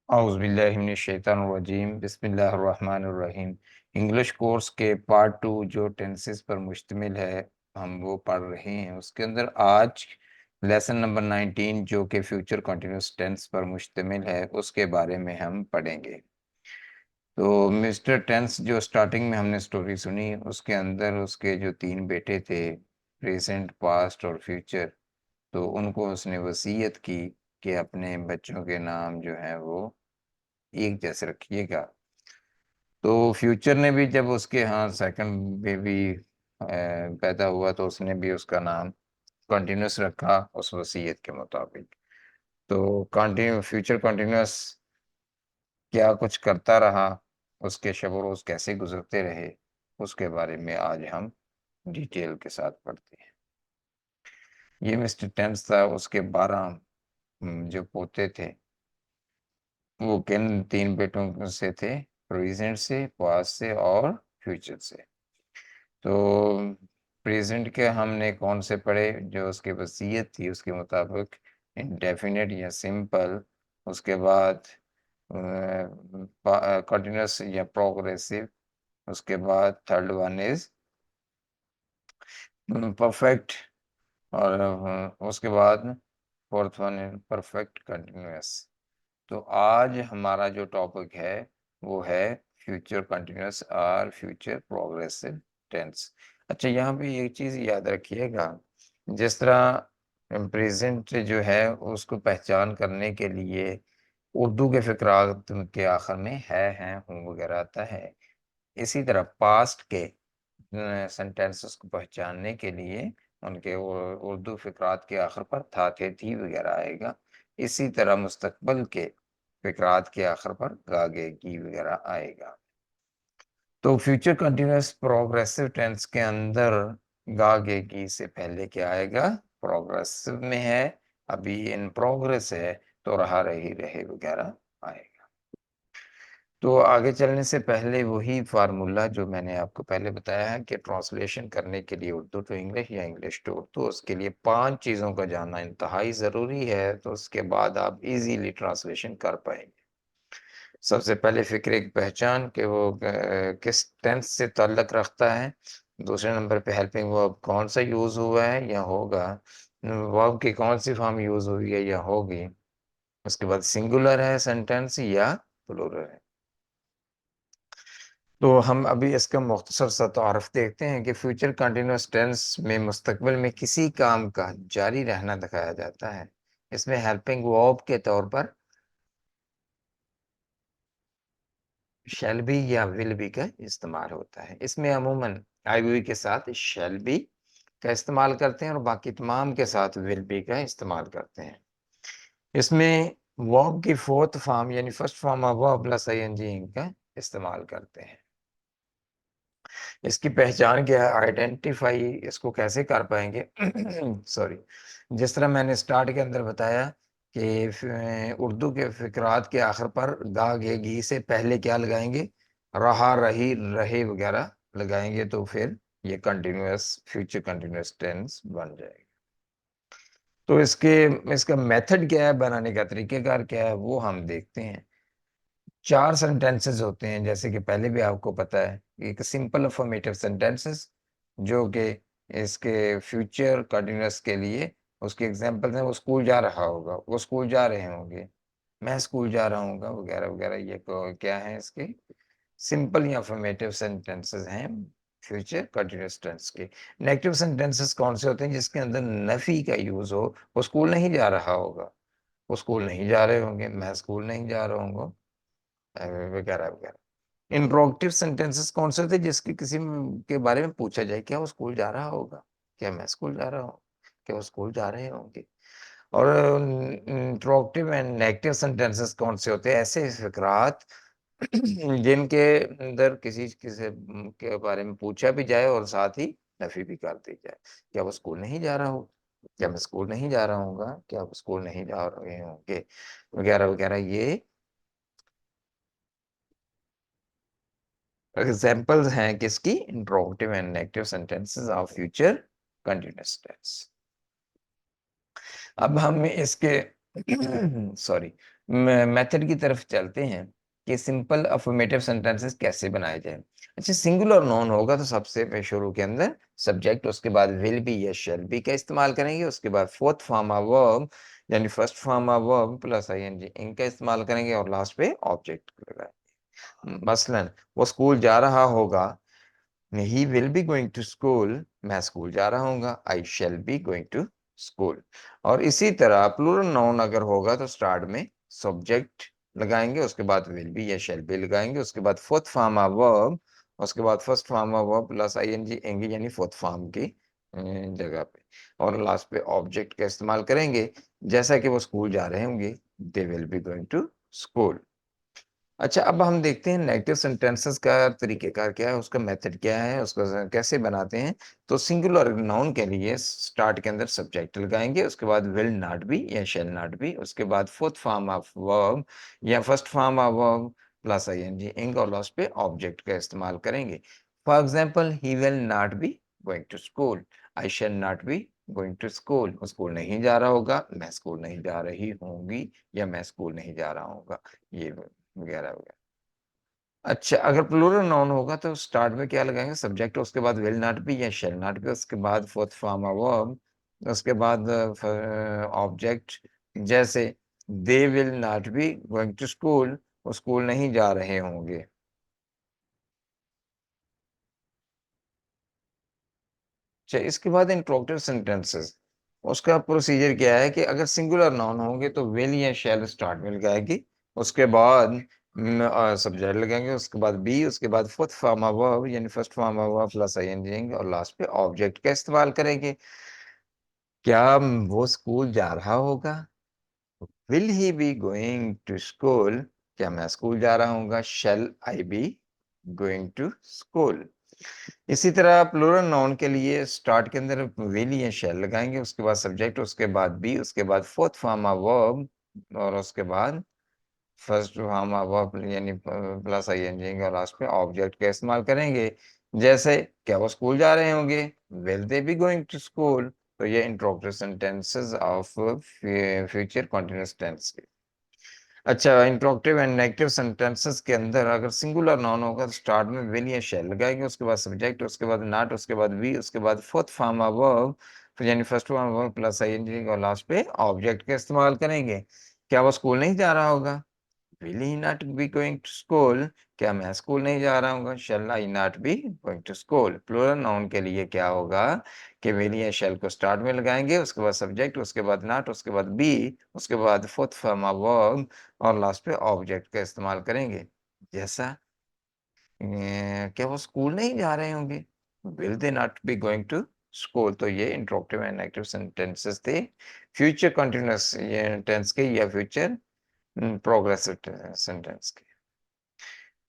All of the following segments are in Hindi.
औज़ुबिल्लाहिमिनश्शैतानिर्रजीम बिस्मिल्लाहिर्रहमानिर्रहीम। इंग्लिश कोर्स के पार्ट 2 जो टेंसेस पर मुश्तमिल है, हम वो पढ़ रहे हैं। उसके अंदर आज लेसन नंबर 19 जो कि फ्यूचर कंटिन्यूअस टेंस पर मुश्तमिल है, उसके बारे में हम पढ़ेंगे। तो मिस्टर टेंस जो स्टार्टिंग में हमने स्टोरी सुनी, उसके अंदर उसके जो 3 बेटे थे, प्रेज़ेंट, पास्ट और फ्यूचर, तो उनको उसने वसीयत की कि अपने बच्चों के नाम जो हैं वो एक जैसे रखिएगा। तो फ्यूचर ने भी जब उसके यहाँ सेकंड बेबी पैदा हुआ तो उसने भी उसका नाम कंटिन्यूअस रखा उस वसीयत के मुताबिक। तो फ्यूचर कंटिन्यूअस क्या कुछ करता रहा, उसके शब रोज़ कैसे गुज़रते रहे, उसके बारे में आज हम डिटेल के साथ पढ़ते हैं। ये मिस्टर टेम्स था, उसके 12 जो पोते थे, वो किन 3 बेटों से थे? प्रेज़ेंट से, पास्ट से और फ्यूचर से। तो प्रेज़ेंट के हमने कौन से पढ़े? जो उसकी वसीयत थी उसके मुताबिक इंडेफ़िनिट या सिंपल, उसके बाद कंटीन्यूअस या प्रोग्रेसिव, उसके बाद थर्ड वन इज़ परफेक्ट और उसके बाद fourth one is perfect continuous. तो आज हमारा जो टॉपिक है वो है फ्यूचर कंटीन्यूअस और फ्यूचर प्रोग्रेसिव टेंस। अच्छा, यहाँ पे एक चीज़ याद रखिएगा, जिस तरह प्रेजेंट जो है उसको पहचान करने के लिए उर्दू के फ़िक़रात के आखिर में है, हैं, हूँ वगैरह आता है। इसी तरह पास्ट के सेंटेंसेस को पहचानने के लिए उनके उर्दू फ़िक़रात के आखिर पर था, थे, थी वगैरह आएगा। इसी तरह मुस्तक़बल के फ़िक़रात के आखिर पर गा, गे, गी वगैरह आएगा। तो फ्यूचर कंटीन्यूअस प्रोग्रेसिव टेंस के अंदर गा, गे, गी से पहले क्या आएगा? प्रोग्रेसिव में है, अभी इन प्रोग्रेस है, तो रहा, रही, रहे वगैरह आएगा। तो आगे चलने से पहले वही फ़ॉर्मूला जो मैंने आपको पहले बताया है कि ट्रांसलेशन करने के लिए उर्दू टू इंग्लिश या इंग्लिश टू उर्दू, उसके लिए 5 चीज़ों का जानना इंतहाई ज़रूरी है, तो उसके बाद आप ईज़िली ट्रांसलेशन कर पाएँगे। सबसे पहले फ़िक्रे की पहचान कि वो किस टेंस से ताल्लुक़ रखता है। दूसरे नंबर पे हेल्पिंग वर्ब कौन-सा यूज़ हुआ है या होगा। वर्ब की कौन-सी फ़ॉर्म यूज़ हुई है या होगी। उसके बाद सिंगुलर है सेंटेंस या प्लूरल है। तो हम अभी इसका मुख्तसर सा तारुफ़ देखते हैं कि फ्यूचर कंटीन्यूअस टेंस में मुस्तक़बिल में किसी काम का जारी रहना दिखाया जाता है। इसमें हेल्पिंग वर्ब के तौर पर शैल बी या विल बी का इस्तेमाल होता है। इसमें अमूमन आई विल के साथ शैल बी का इस्तेमाल करते हैं और बाकी तमाम के साथ विल बी का इस्तेमाल करते हैं। इसमें वर्ब की फोर्थ फॉर्म यानी first form of verb plus ING का इस्तेमाल करते हैं। इसकी पहचान क्या है? आइडेंटिफ़ाई इसको कैसे कर पाएँगे? सॉरी। जिस तरह मैंने स्टार्ट के अंदर बताया कि उर्दू के फ़िक़रात के आखिर पर गा, गे, गी से पहले क्या लगाएँगे? रहा, रही, रहे वगैरह लगाएँगे तो फिर ये कंटीन्यूअस फ्यूचर कंटीन्यूअस टेंस बन जाएगा। तो इसका मेथड क्या है? बनाने का तरीक़ेकार क्या है? वो हम देखते हैं। 4 सेंटेंसेस होते हैं, जैसे कि पहले भी आपको पता है। एक सिंपल अफ़र्मेटिव सेंटेंसेस जो कि इसके फ्यूचर कंटीन्यूअस के लिए उसके एग्ज़ाम्पल्स हैं, वो स्कूल जा रहा होगा, वो स्कूल जा रहे होंगे, मैं स्कूल जा रहा हूँगा वगैरह, वगैरह। ये क्या है इसके? सिंपल या अफ़र्मेटिव सेंटेंसेस हैं फ्यूचर कंटीन्यूअस टेंस के। नेगेटिव सेंटेंसेस कौन से होते हैं? जिसके अंदर नफ़ी का यूज़ हो, वो स्कूल नहीं जा रहा होगा, वो स्कूल नहीं जा रहे होंगे, मैं स्कूल नहीं जा रहा हूँगा। वगैरह, वगैरह। इंट्रोगेटिव सेंटेंसेस कौन से होते हैं जिसके किसी के बारे में पूछा जाए, क्या वो स्कूल जा रहा होगा? क्या मैं स्कूल जा रहा हूँ? क्या वो स्कूल जा रहे होंगे? और इंट्रोगेटिव एंड नेगेटिव सेंटेंसेस कौन से होते हैं? ऐसे फ़िक़रात जिनके अंदर किसी किसी के बारे में पूछा भी जाए और साथ ही नफ़ी भी कर दी जाए। क्या वो स्कूल नहीं जा रहा हो? क्या मैं स्कूल नहीं जा रहा हूँगा? क्या वो स्कूल नहीं जा रहे होंगे? वगैरह, वगैरह। ये एग्जाम्पल्स हैं किसकी? Interrogative and negative sentences of future continuous tense. अब हम इसके सॉरी, मेथड की तरफ चलते हैं कि सिंपल अफर्मेटिव सेंटेंसेस कैसे बनाए जाए। अच्छा, सिंगुलर नाउन होगा तो सबसे शुरू के अंदर सब्जेक्ट, उसके बाद विल बी या शैल बी का इस्तेमाल करेंगे, उसके बाद फोर्थ फॉर्म ऑफ वर्ब यानी first form of verb plus ING इनका इस्तेमाल करेंगे और लास्ट पे ऑब्जेक्ट लगाएंगे। मसलन वो स्कूल जा रहा होगा, he will be going to school, मैं स्कूल जा रहा हूँगा, I shall be going to school. और इसी तरह प्लूरल नाउन अगर होगा तो स्टार्ट में सब्जेक्ट लगाएंगे, उसके बाद विल बी या शैल बी लगाएंगे, उसके बाद फोर्थ फॉर्म ऑफ वर्ब, उसके बाद first form of verb plus ING एंगे यानी फोर्थ फॉर्म की जगह पे, और लास्ट पे ऑब्जेक्ट का इस्तेमाल करेंगे। जैसा कि वो स्कूल जा रहे होंगे, they will be going to school. अच्छा, अब हम देखते हैं नेगेटिव सेंटेंसेस का तरीकेकार क्या है, उसका मेथड क्या है, उसको कैसे बनाते हैं। तो सिंगुलर नाउन के लिए स्टार्ट के अंदर सब्जेक्ट लगाएंगे, उसके बाद विल नॉट बी या शैल नॉट बी, उसके बाद फोर्थ फॉर्म ऑफ वर्ब या first form of verb plus ING ing और लास्ट पे ऑब्जेक्ट का इस्तेमाल करेंगे। For example, he will not be going to school, I shall not be going to school, वो स्कूल नहीं जा रहा होगा, मैं स्कूल नहीं जा रही होंगी, या मैं स्कूल नहीं जा रहा हूँगा, ये वगैरह वगैरह। अच्छा, अगर प्लूरल नाउन होगा तो स्टार्ट में क्या लगाएंगे, सब्जेक्ट, उसके बाद विल नॉट बी या शैल नॉट बी, उसके बाद फोर्थ फॉर्म ऑफ वर्ब, उसके बाद ऑब्जेक्ट। जैसे they will not be going to school, वो स्कूल नहीं जा रहे होंगे। अच्छा, इसके बाद इंट्रोगेटिव सेंटेंसेस, उसका प्रोसीजर क्या है कि अगर सिंगुलर नाउन होंगे तो विल या शैल स्टार्ट में लगाएगी, उसके बाद सब्जेक्ट लगाएंगे, उसके बाद बी, उसके बाद फोर्थ फॉर्म ऑफ वर्ब यानी first form of verb plus ING और लास्ट पे ऑब्जेक्ट का इस्तेमाल करेंगे। क्या वो स्कूल जा रहा होगा, will he be going to school, क्या मैं स्कूल जा रहा हूँ, shall I be going to school. इसी तरह प्लूरल नाउन के लिए स्टार्ट के अंदर विल या शैल लगाएंगे, उसके बाद सब्जेक्ट, उसके बाद बी, उसके बाद फोर्थ फॉर्म ऑफ वर्ब और उसके बाद फर्स्ट फॉर्म ऑफ वर्ब यानी प्लस आईएनजी और लास्ट पे ऑब्जेक्ट का इस्तेमाल करेंगे। जैसे क्या वो स्कूल जा रहे होंगे, will they be going to school. तो ये interrogative sentences of future continuous tense के। अच्छा, इंट्रोगेटिव एंड नेगेटिव सेंटेंसेस के अंदर अगर सिंगुलर नाउन होगा तो स्टार्ट में विल या शैल लगाएंगे, उसके बाद सब्जेक्ट, उसके बाद नॉट, उसके बाद वी, उसके बाद फोर्थ फॉर्म ऑफ वर्ब, फिर यानी first form of verb plus ING और लास्ट पे ऑब्जेक्ट का इस्तेमाल करेंगे। क्या वो स्कूल नहीं जा रहा होगा, will he not be going to school, क्या मैं स्कूल नहीं जा रहा हूँ, shall I not be going to school. Plural noun के लिए क्या होगा कि विल या शैल को स्टार्ट में लगाएंगे, उसके बाद सब्जेक्ट, उसके बाद नॉट, उसके बाद बी, उसके बाद फोर्थ फॉर्म ऑफ वर्ब और लास्ट पे ऑब्जेक्ट का इस्तेमाल करेंगे। जैसा क्या वो स्कूल नहीं जा रहे होंगे, will they not be going to school. तो ये इंट्रोगेटिव एंड नेगेटिव सेंटेंसेस थे फ्यूचर कंटीन्यूअस टेंस के या फ्यूचर प्रोग्रेसिव सेंटेंस के।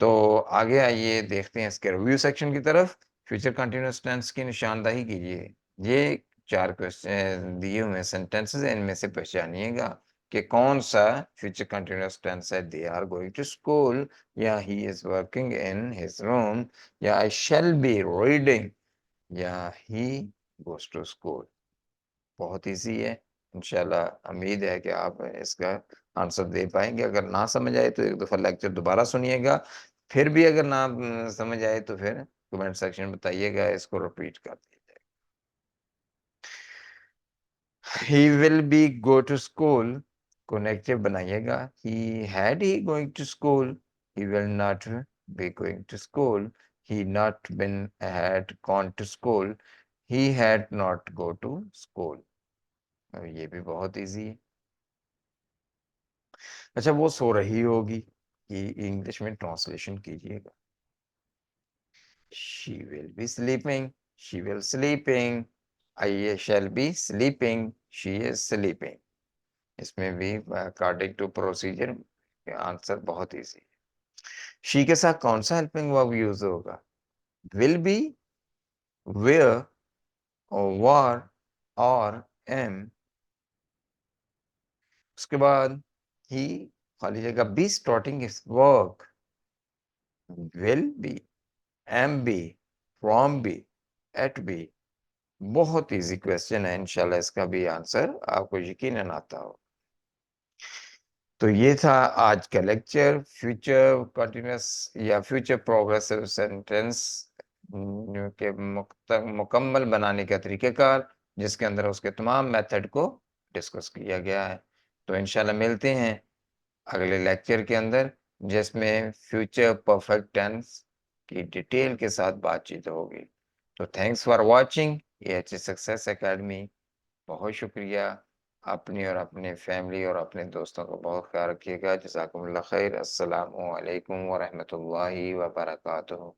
तो आगे आइए देखते हैं इसके रिव्यू सेक्शन की तरफ। फ्यूचर कंटीन्यूअस टेंस की निशानदाही कीजिए। ये 4 क्वेश्चन दिए हुए सेंटेंसेस हैं, इनमें से पहचानिएगा कि कौन सा फ्यूचर कंटीन्यूअस टेंस है। They are going to school, या he is working in his room, या आई शैल बी रीडिंग, या ही गोज टू स्कूल। बहुत ईज़ी है। इंशाल्लाह उम्मीद है कि आप इसका आंसर दे पाएँगे। अगर ना समझ आए तो एक दफ़ा लेक्चर दोबारा सुनिएगा। फिर भी अगर ना समझ आए तो फिर कमेंट सेक्शन में बताइएगा, इसको रिपीट कर दीजिए। He will be go to school को नेगेटिव बनाइएगा। He had he going to school, he will not be going to school, he not been had gone to school, he had not go to school। ये भी बहुत ईज़ी है। अच्छा, वो सो रही होगी, ये इंग्लिश में ट्रांसलेशन कीजिएगा। She will be sleeping, she will sleeping, I shall be sleeping, she is sleeping. इसमें भी अकॉर्डिंग टू प्रोसीजर आंसर बहुत इजी है। शी के साथ कौन सा हेल्पिंग वर्ब यूज होगा, विल बी, वेयर और वर और एम। उसके बाद ही खाली जगह be starting is work, will be, am be, from be, at be. बहुत इजी क्वेश्चन है, इंशाल्लाह इसका भी आंसर आपको यकीनन आता हो। तो ये था आज का लेक्चर फ्यूचर कंटीन्यूअस या फ्यूचर प्रोग्रेसिव सेंटेंस के मुकम्मल बनाने का तरीक़ाकार, जिसके अंदर उसके तमाम मेथड को डिस्कस किया गया है। तो इंशाल्लाह मिलते हैं अगले लेक्चर के अंदर, जिसमें फ्यूचर परफेक्ट टेंस की डिटेल के साथ बातचीत होगी। तो thanks for watching AHS success academy. बहुत शुक्रिया। अपनी और अपने फैमिली और अपने दोस्तों का बहुत ख्याल रखिएगा। जज़ाकुमुल्लाह खैर। अस्सलामु अलैकुम व रहमतुल्लाहि व बरकातुहू।